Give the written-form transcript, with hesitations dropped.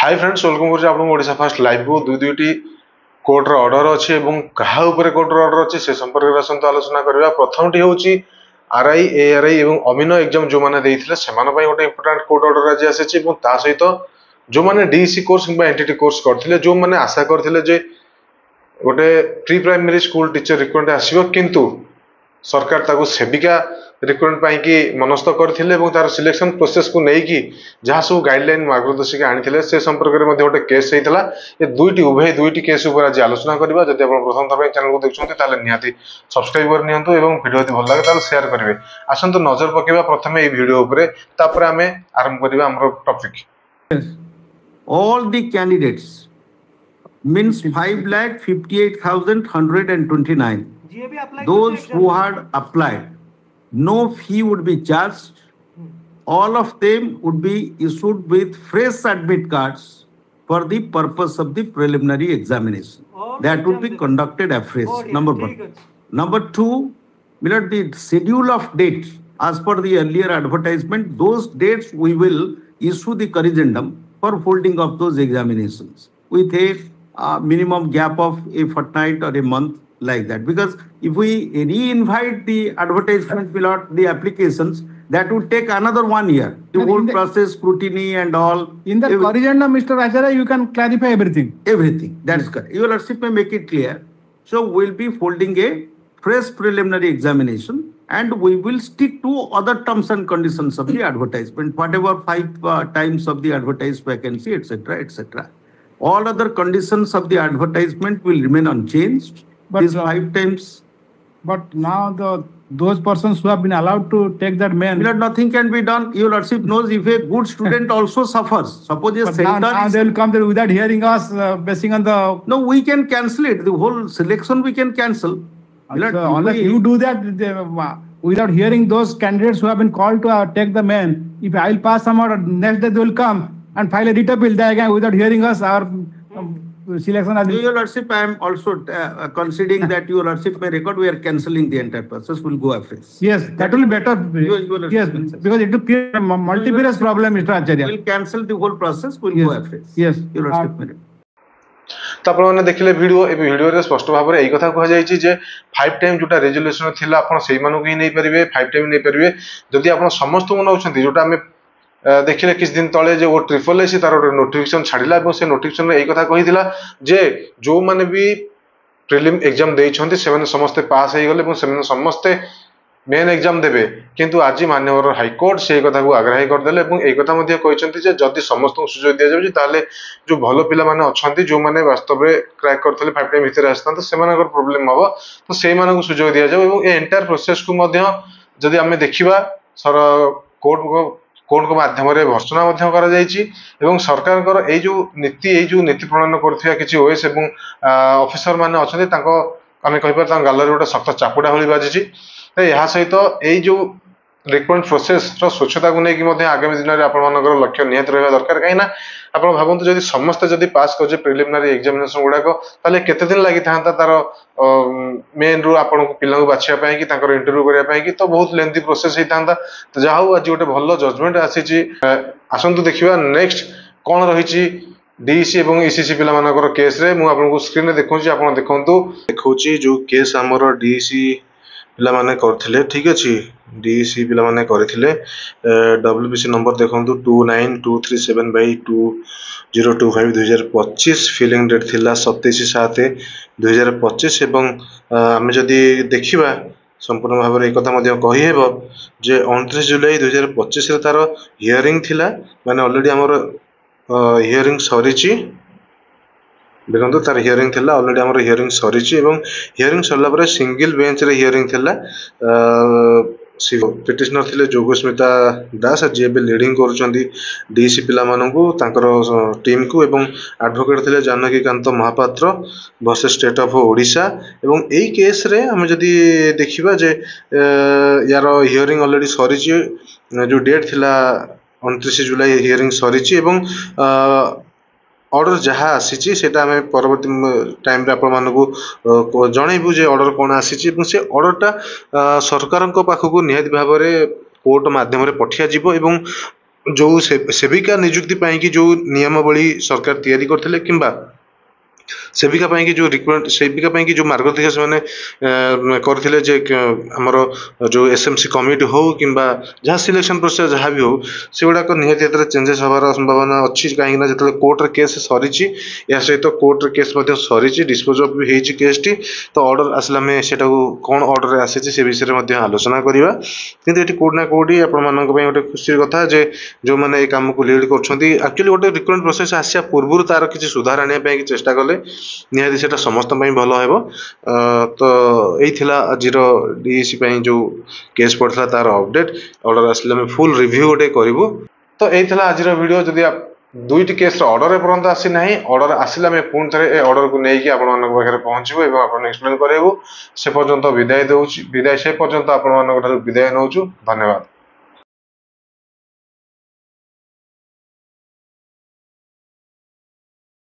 Hi friends welcome कर Odisha fast live को दुईटी कोर्टर order अच्छी और क्या कोर्टर ऑर्डर अच्छी से संपर्क में आसतु आलोचना करवा। प्रथम टी हूँ आरआई एआरआई और अमीनो एग्जाम जो मैंने गोटे इंपोर्टाट कोर्ट ऑर्डर आज आसी सहित जो मैंने डीईसी कोर्स कि एनटीटी कोर्स करते जो मैंने आशा करते गोटे pre primary school teacher recruitment आसो किंतु सरकार ताको सेविका रिक्रुटमेंट की मनस्थ करथिले तार सिलेक्शन प्रोसेस को लेकिन जहाँ सब गाइडलाइन मार्गदर्शिका आनी से संपर्क में गोटे केस होता ये दुईटी केस उपर आज आलोचना करवा। जब आप प्रथम थर चैनल को देखते निहाती सब्सक्राइब कर नियंतु एवं वीडियो यदि भल लगे शेयर करेंगे। आसतु नजर पकेबा प्रथम ये वीडियो उपरे तापर आमे आरंभ करबा हमर topic. All the candidates means 5,58,129. Those who had applied, no fee would be charged. All of them would be issued with fresh admit cards for the purpose of the preliminary examination. That would be conducted afresh. Number one. Number two, the schedule of dates as per the earlier advertisement, those dates we will issue the corrigendum for holding of those examinations with a minimum gap of a fortnight or a month like that. Because if we re-invite the advertisement without the applications, that would take another 1 year. The whole process, scrutiny and all. In the corrigendum, Mr. Acharya, you can clarify everything. Everything. That's correct. Your Lordship may make it clear. So we'll be holding a fresh preliminary examination and we will stick to other terms and conditions of the advertisement, whatever 5 times of the advertised vacancy, etc., etc. All other conditions of the advertisement will remain unchanged. But these 5 times. But now those persons who have been allowed to take that main, nothing can be done. Your Lordship knows if a good student also suffers. Suppose a center now they will come there without hearing us, basing on the. No, we can cancel it. The whole selection we can cancel. Unless you do that, without hearing those candidates who have been called to take the main, if I will pass some order, next day they will come and file a writ appeal there again without hearing us. Our selection. Your Lordship, I am also considering that Your Lordship may record. We are cancelling the entire process. Will go afresh. Yes, that will be better. Yes, because it will create a multifarious problem, Mr. Acharya. We'll cancel the whole process. We'll go afresh. Yes, Your Lordship may record. तो आपने देखिले video स्पष्ट भाव में यही कथा कहुई 5 time जोटा resolution थी आप ही नहीं पारे 5 टाइम नहीं पारे जदि आप समस्त को नौ जोटा आम देखिले किस दिन तले जो ट्रिपल एसी तार गोटे नोटिफिकेशन छाड़ा और से नोटिफिकेशन यही कथा कही जे जो मैंने भी प्रिलिम एग्जाम देते समस्ते पास हो गले समस्ते मेन एग्जाम देवे किंतु आज माननीय हाईकोर्ट से कथा को आग्राही करदे और एक कहते जदि समस्त को सुजोग दि जाए जो भल पिला माने अच्छा जो मैंने वास्तव में क्रैक करते 5 टाइम भितर आसता से प्रोब्लेम हम तो से सुजोग दि जाए और एंटायर प्रोसेस को जदि आम देखा सर कोर्ट को माध्यम भर्सना कर सरकार जो नीति प्रणयन कर ओएस ऑफिसर मैंने अच्छा आम कहीपर गालर गोटे सख्त चापुड़ा भली बाजी यह सहित यही जो रिक्रुटमेंट प्रोसेस स्वच्छता को लेकिन आगामी दिन में आपर लक्ष्य निहत रहा दरकार कहीं आप भावतु जब समस्ते जब पास कर प्रिलिमिनारी एग्जामिनेशन गुड़ाक ताले केते दिन लगी था तार मेन रु आपन को पिला बाछिया कि इंटरव्यू करने तो बहुत लेंथी प्रोसेस होता तो जहाँ हूँ आज गोटे भल जजमेंट आसी आसतु देखा नेक्स्ट कौन रही डीईसी और ईसीसी पिला केस रे मुझे स्क्रीन में देखा आप देखा जो केस आमर डीईसी पिला माने करथिले ठीक अछि डीईसी पिला माने करथिले डब्ल्यूबीसी नंबर देखंतु 29237/2025 2025 फिलिंग डेट थिला 27/7/2025 एवं आमे जदी देखिबा संपूर्ण भाव में एक कथा मध्य कहि हेबो जे 29 जुलाई 2025 रे तार हियरिंग थिला माने ऑलरेडी हमर हियरिंग सरीची देखो तार हियरिंग थिला ऑलरेडी हमर हियरिंग सरीची एवं हियरिंग सरला परे सिंगल बेंच रे हियरिंग थिला पिटिशनर थिले जोगस्मिता दास जे बे लीडिंग करूचंदी डीसी पिला माननकु तांकर टीम को एवं एडवोकेट थिले Janakikanta Mahapatra versus state of Odisha एवं एई केस रे हम जदी देखिबा जे यार हियरिंग ऑलरेडी सरीची जो डेट थिला 29 जुलाई हियरिंग सरीची एवं ऑर्डर जहाँ आसी आम परवर्ती टाइम जनइबू जे ऑर्डर कौन आसी से ऑर्डरटा सरकार पाखक निहाती भाव में कोर्ट माध्यम पठिया जो सेविका नियुक्ति पाई कि जो नियमावली सरकार तैयारी करथिले किंबा सेविका पाई कि जो रिक्रुटमेंट सेविका पाई कि जो मार्गदर्शक से करथिले जे हमर जो एसएमसी कमिटी हो किंबा जहाँ सिलेक्शन प्रोसेस जहाँ भी हो से गुड़ाक निहाती एतरे चेंजेस हबार संभावना अच्छी कहीं जो कोर्ट रे केस सरीची या सहित कोर्ट रे केस सरीची डिस्पोज ऑफ भी होईची केस टी तो ऑर्डर आसला में सेटा कौन ऑर्डर रे आसीची से विषय रे आलोचना करबा किंतु एटी कोड ना कोडी आपण मानक पई गोटे खुशी कथा जे जो माने ए काम को लीड करछंती एक्चुअली गोटे रिक्रुटमेंट प्रोसेस आसिया पूर्व तार किसी सुधार आने पई चेष्टा कले निहाती सेटा समस्त पई भलो हेबो तो एई थिला आजिरो डीएससी पई जो केस पड़ता तार अपडेट ऑर्डर आसले में फुल रिव्यू गोटे करिवो तो एई थिला आजिरो वीडियो जदि आप दुईटी केस ऑर्डर एपर्यंत आसी ना ऑर्डर आसला में पुणी थे ए ऑर्डर को लेकिन आपण पाखे पहुँचू और आपन एक्सप्लेन करेबू से पर्यंत विदाय दउची विदाय से पर्यंत आपण विदाय नउछु धन्यवाद।